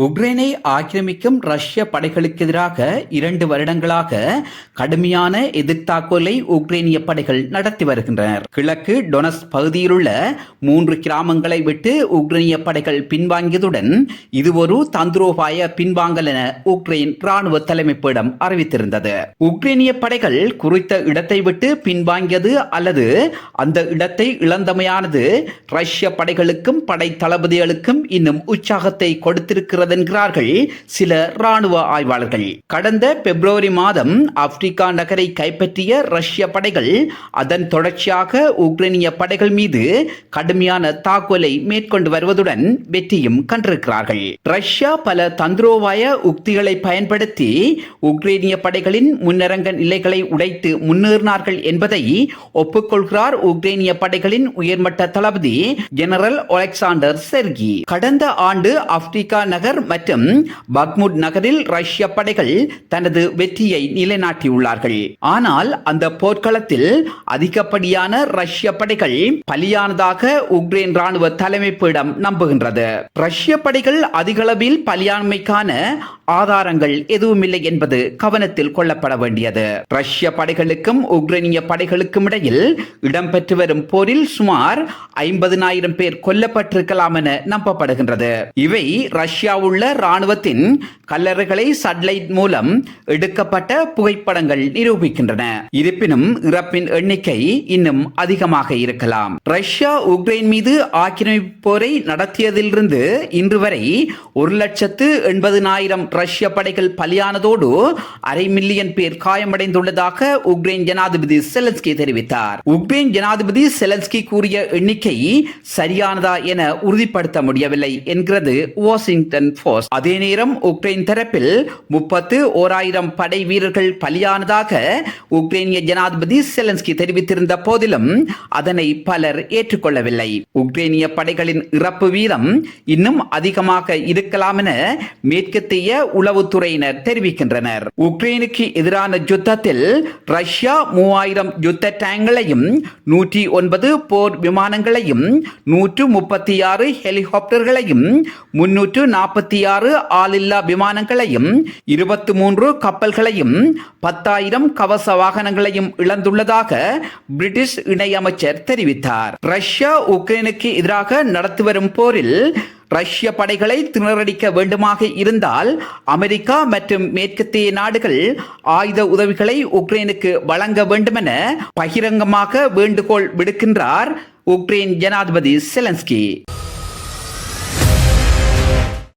உக்ரைனை ஆக்கிரமிக்கும் ரஷ்ய படைகளுக்கு எதிராக 2 வருடங்களாக கடுமையான எதிர்த்தாக்குதலை உக்ரைனிய படைகள் நடத்தி வருகின்றனர். கிழக்கு டொனஸ் பகுதியிலுள்ள 3 கிராமங்களை விட்டு உக்ரைனிய படைகள் பின்வாங்கியதுடன் இது ஒரு தந்திரோபாய பின்வாங்கல் என உக்ரைன் ராணுவ தலைமைப்பிடம் அறிவித்திருந்தது. உக்ரைனிய படைகள் குறித்த இடத்தை விட்டு பின்வாங்கியது அல்லது அந்த இடத்தை இழந்தமையானது ரஷ்ய படைகளுக்கும் படை தளபதிகளுக்கும் இன்னும் உற்சாகத்தை கொடுத்திருக்கிறது என்கிறார்கள் சில ராணுவ ஆய்வாளர்கள். கடந்த பிப்ரவரி மாதம் ஆப்பிரிக்கா நகரை கைப்பற்றிய ரஷ்ய படைகள் அதன் தொடர்ச்சியாக உக்ரைனிய படைகள் மீது கடுமையான தாக்குதலை மேற்கொண்டு வருவதுடன் வெற்றியும் கண்டிருக்கிறார்கள். ரஷ்யா பல தந்திரோபாய உக்திகளை பயன்படுத்தி உக்ரைனிய படைகளின் முன்னரங்க நிலைகளை உடைத்து முன்னேறினார்கள் என்பதை ஒப்புக்கொள்கிறார் உக்ரைனிய படைகளின் உயர்மட்ட தளபதி ஜெனரல் ஒலெக்சாண்டர் செர்கி. கடந்த ஆண்டு ஆப்பிரிக்கா நகர் மற்றும் பக்முட் நகரில் ரஷ்ய படைகள் தனது வெற்றியை நிலைநாட்டியுள்ளார்கள். ஆனால் அந்த போர்க்களத்தில் அதிகப்படியான ரஷ்ய படைகள் பலியானதாக உக்ரைன் ராணுவ தலைமைப்பிடம் நம்புகின்றது. ரஷ்ய படைகள் அதிகளவில் பலியாண்மைக்கான ஆதாரங்கள் எதுவுமில்லை என்பது கவனத்தில் கொள்ளப்பட வேண்டியது. ரஷ்ய படைகளுக்கும் உக்ரைனிய படைகளுக்கும் இடையில் இடம்பெற்று வரும் போரில் சுமார் 50,000 பேர் கொல்லப்பட்டிருக்கலாம் என நம்பப்படுகின்றது. இவை ரஷ்யா உள்ள ராணுவத்தின் கல்லறைகளை சட்டலைட் மூலம் எடுக்கப்பட்ட புகைப்படங்கள் நிரூபிக்கின்றன. இருப்பினும் இறப்பின் எண்ணிக்கை இன்னும் அதிகமாக இருக்கலாம். ரஷ்யா உக்ரைன் மீது ஆக்கிரமிப்பு போரை நடத்தியதிலிருந்து இன்று வரை 1,80,000 ரஷ்ய படைகள் பலியானதோடு 500,000 பேர் காயமடைந்துள்ளதாக உக்ரைன் ஜனாதிபதி செலன்ஸ்கி தெரிவித்தார். உக்ரைன் ஜனாதிபதி செலன்ஸ்கி கூறிய எண்ணிக்கை சரியானதா என உறுதிப்படுத்த முடியவில்லை என்கிறது வாஷிங்டன் போஸ்ட். அதே நேரம் உக்ரைன் தரப்பில் 31,000 படை வீரர்கள் பலியானதாக உக்ரைனிய ஜனாதிபதி செலன்ஸ்கி தெரிவித்திருந்த போதிலும் அதனை பலர் ஏற்றுக்கொள்ளவில்லை. உக்ரைனிய படைகளின் இறப்பு வீதம் இன்னும் அதிகமாக இருக்கலாம் என மேற்கத்திய உளவுத்துறையினர் தெரிவிக்கின்றனர். உக்ரைனுக்கு எதிரான யுத்தத்தில் ரஷ்யா 3,000 யுத்த டேங்களையும் 109 போர் விமானங்களையும் 136 ஹெலிகாப்டர்களையும் 346 ஆளில்லா விமானங்களையும் 23 கப்பல்களையும் 10,000 கவச வாகனங்களையும் இழந்துள்ளதாக பிரிட்டிஷ் இணையமைச்சர் தெரிவித்தார். ரஷ்யா உக்ரைனுக்கு எதிராக நடத்தி வரும் போரில் ரஷ்ய படைகளை திணறடிக்க வேண்டுமாக இருந்தால் அமெரிக்கா மற்றும் மேற்கத்திய நாடுகள் ஆயுத உதவிகளை உக்ரைனுக்கு வழங்க வேண்டுமென பகிரங்கமாக வேண்டுகோள் விடுக்கின்றார் உக்ரைன் ஜனாதிபதி செலன்ஸ்கி.